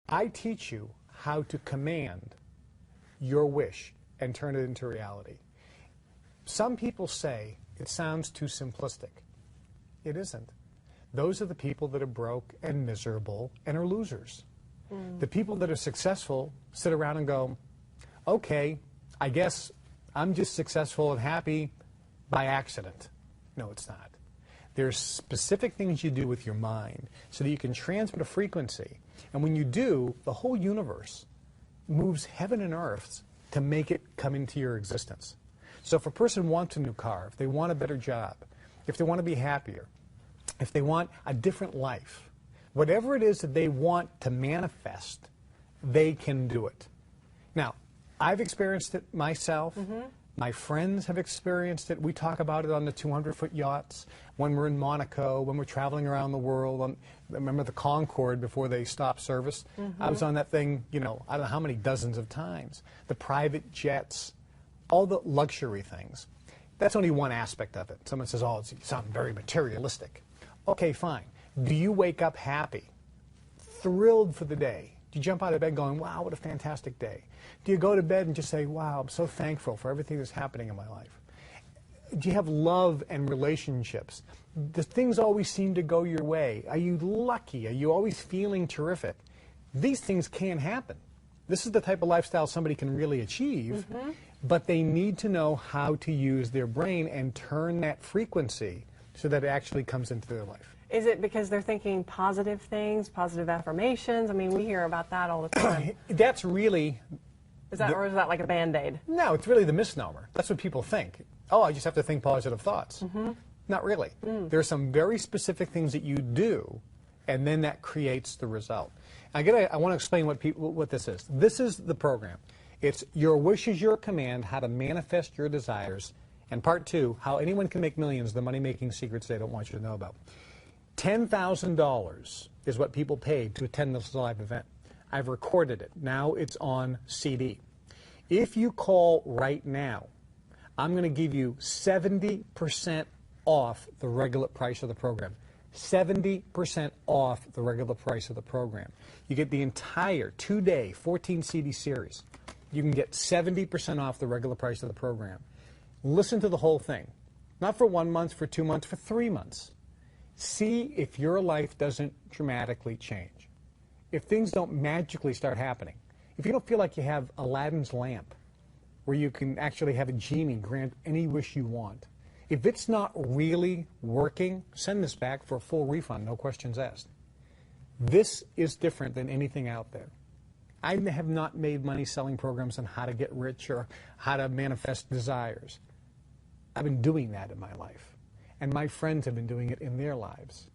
I teach you how to command your wish and turn it into reality. Some people say it sounds too simplistic. It isn't. Those are the people that are broke and miserable and are losers. The people that are successful sit around and go, okay, I guess I'm just successful and happy by accident. No, it's not. There's specific things you do with your mind so that you can transmit a frequency. And when you do, the whole universe moves heaven and earth to make it come into your existence. So if a person wants a new car, if they want a better job, if they want to be happier, if they want a different life, whatever it is that they want to manifest, they can do it. Now, I've experienced it myself. My friends have experienced it. We talk about it on the 200-foot yachts, when we're in Monaco, when we're traveling around the world. Remember the Concorde before they stopped service? I was on that thing, you know, I don't know how many dozens of times. The private jets, all the luxury things. That's only one aspect of it. Someone says, oh, it sounds very materialistic. Okay, fine. Do you wake up happy, thrilled for the day? Do you jump out of bed going, wow, what a fantastic day? Do you go to bed and just say, wow, I'm so thankful for everything that's happening in my life? Do you have love and relationships? Do things always seem to go your way? Are you lucky? Are you always feeling terrific? These things can happen. This is the type of lifestyle somebody can really achieve, but they need to know how to use their brain and turn that frequency so that it actually comes into their life. Is it because they're thinking positive things, positive affirmations? I mean, we hear about that all the time. That's really... or is that like a Band-Aid? No, it's really the misnomer. That's what people think. Oh, I just have to think positive thoughts. Not really. There are some very specific things that you do, and then that creates the result. I want to explain what this is. This is the program. It's Your Wish is Your Command, How to Manifest Your Desires, and Part 2, How Anyone Can Make Millions, the money-making secrets they don't want you to know about. $10,000 is what people paid to attend this live event. I've recorded it. Now it's on CD. If you call right now, I'm going to give you 70% off the regular price of the program. 70% off the regular price of the program. You get the entire 2-day 14 CD series. You can get 70% off the regular price of the program. Listen to the whole thing. Not for 1 month, for 2 months, for 3 months. See if your life doesn't dramatically change. If things don't magically start happening. If you don't feel like you have Aladdin's lamp, where you can actually have a genie grant any wish you want. If it's not really working, send this back for a full refund, no questions asked. This is different than anything out there. I have not made money selling programs on how to get rich or how to manifest desires. I've been doing that in my life. And my friends have been doing it in their lives.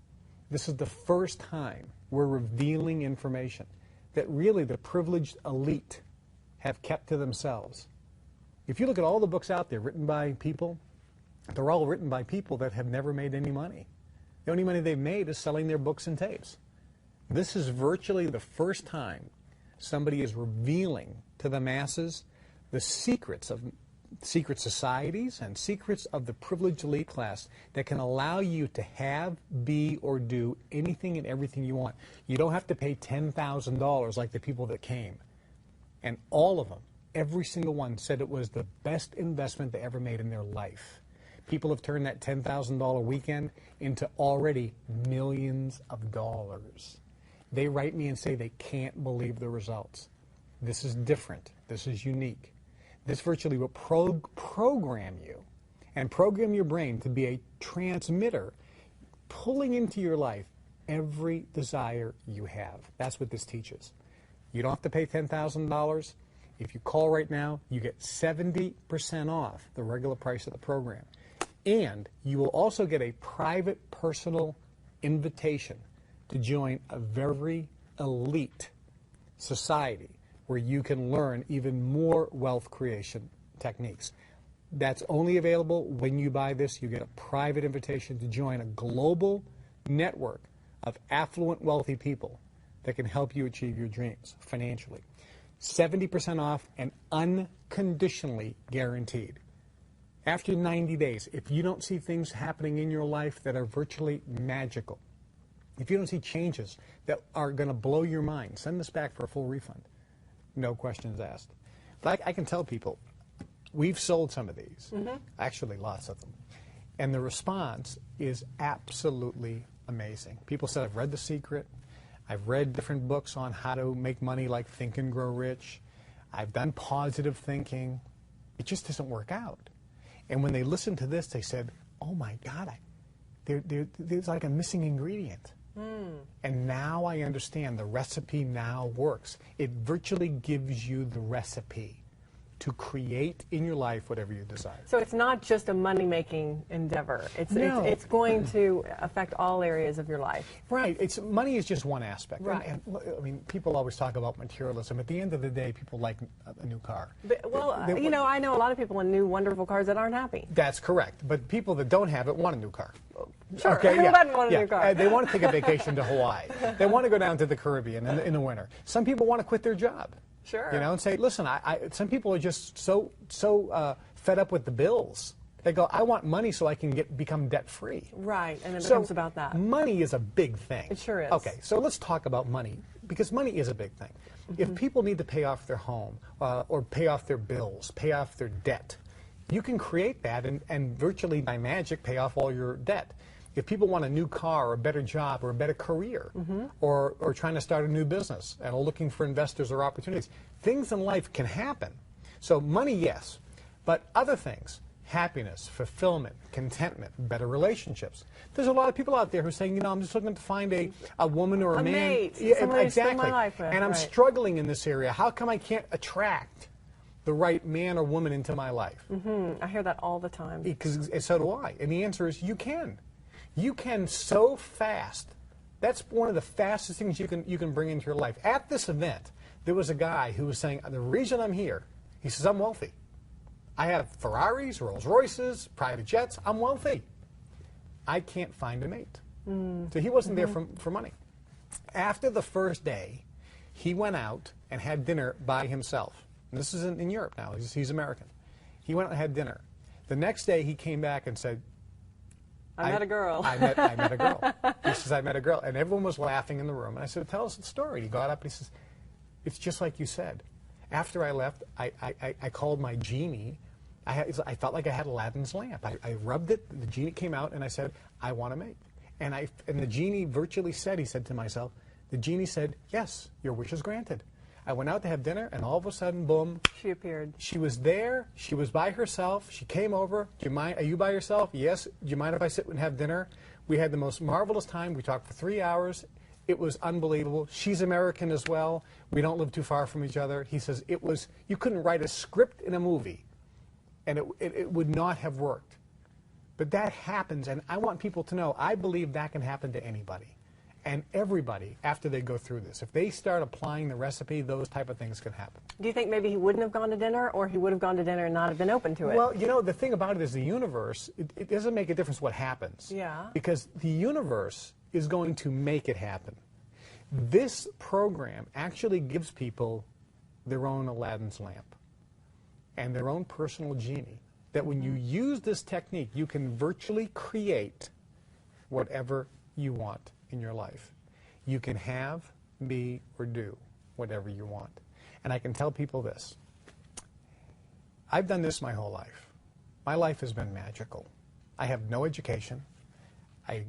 This is the first time we're revealing information that really the privileged elite have kept to themselves. If you look at all the books out there written by people, they're all written by people that have never made any money. The only money they've made is selling their books and tapes. This is virtually the first time somebody is revealing to the masses the secrets of secret societies and secrets of the privileged elite class that can allow you to have, be, or do anything and everything you want. You don't have to pay $10,000 like the people that came. And all of them, every single one, said it was the best investment they ever made in their life. People have turned that $10,000 weekend into already millions of dollars. They write me and say they can't believe the results. This is different. This is unique. This virtually will program you and program your brain to be a transmitter, pulling into your life every desire you have. That's what this teaches. You don't have to pay $10,000. If you call right now, you get 70% off the regular price of the program. And you will also get a private personal invitation to join a very elite society where you can learn even more wealth creation techniques. That's only available when you buy this. You get a private invitation to join a global network of affluent, wealthy people that can help you achieve your dreams financially. 70% off and unconditionally guaranteed. After 90 days, if you don't see things happening in your life that are virtually magical, if you don't see changes that are going to blow your mind, send this back for a full refund. No questions asked. But I can tell people, we've sold some of these, actually lots of them. And the response is absolutely amazing. People said, I've read The Secret. I've read different books on how to make money, like Think and Grow Rich. I've done positive thinking. It just doesn't work out. And when they listened to this, they said, oh my God, there's like a missing ingredient. And now I understand the recipe now works. It virtually gives you the recipe to create in your life whatever you desire. So it's not just a money-making endeavor. It's going to affect all areas of your life. Right. Money is just one aspect. Right. And, I mean, people always talk about materialism. At the end of the day, people like a new car. Well, you know, I know a lot of people in new, wonderful cars that aren't happy. That's correct. But people that don't have it want a new car. Sure. Okay, Who doesn't want a new car? They want to take a vacation to Hawaii. They want to go down to the Caribbean in the winter. Some people want to quit their job. Sure. You know, and say, listen, some people are just so fed up with the bills. They go, I want money so I can become debt-free. Right, and it becomes about that. Money is a big thing. It sure is. Okay, so let's talk about money, because money is a big thing. If people need to pay off their home, or pay off their bills, pay off their debt, you can create that and virtually by magic pay off all your debt. If people want a new car or a better job or a better career, or trying to start a new business and are looking for investors or opportunities, things in life can happen. So money, yes, but other things, happiness, fulfillment, contentment, better relationships. There's a lot of people out there who are saying, you know, I'm just looking to find a woman or a man. Mate, yeah, somebody to spend exactly. my life with, and I'm struggling in this area. How come I can't attract the right man or woman into my life? I hear that all the time. Because so do I. And the answer is you can. You can so fast. That's one of the fastest things you can bring into your life. At this event, there was a guy who was saying, the reason I'm here, he says, I'm wealthy. I have Ferraris, Rolls Royces, private jets. I'm wealthy. I can't find a mate. So he wasn't there for money. After the first day, he went out and had dinner by himself. And this is in Europe now. He's American. He went out and had dinner. The next day, he came back and said, I met a girl. I met a girl. He says, I met a girl. And everyone was laughing in the room. And I said, tell us the story. He got up and he says, it's just like you said. After I left, I called my genie. I felt like I had Aladdin's lamp. I rubbed it, the genie came out, and I said, I want a mate. And the genie virtually said, he said to myself, the genie said, yes, your wish is granted. I went out to have dinner, and all of a sudden, boom. She appeared. She was there. She was by herself. She came over. Do you mind? Are you by yourself? Yes. Do you mind if I sit and have dinner? We had the most marvelous time. We talked for 3 hours. It was unbelievable. She's American as well. We don't live too far from each other. He says, you couldn't write a script in a movie, and it would not have worked. But that happens, and I want people to know, I believe that can happen to anybody. And everybody, after they go through this, if they start applying the recipe, those type of things can happen. Do you think maybe he wouldn't have gone to dinner, or he would have gone to dinner and not have been open to it? Well, you know, the thing about it is the universe, it doesn't make a difference what happens. Yeah. Because the universe is going to make it happen. This program actually gives people their own Aladdin's lamp and their own personal genie. That when you use this technique, you can virtually create whatever you want in your life. You can have, be, or do whatever you want. And I can tell people this. I've done this my whole life. My life has been magical. I have no education. I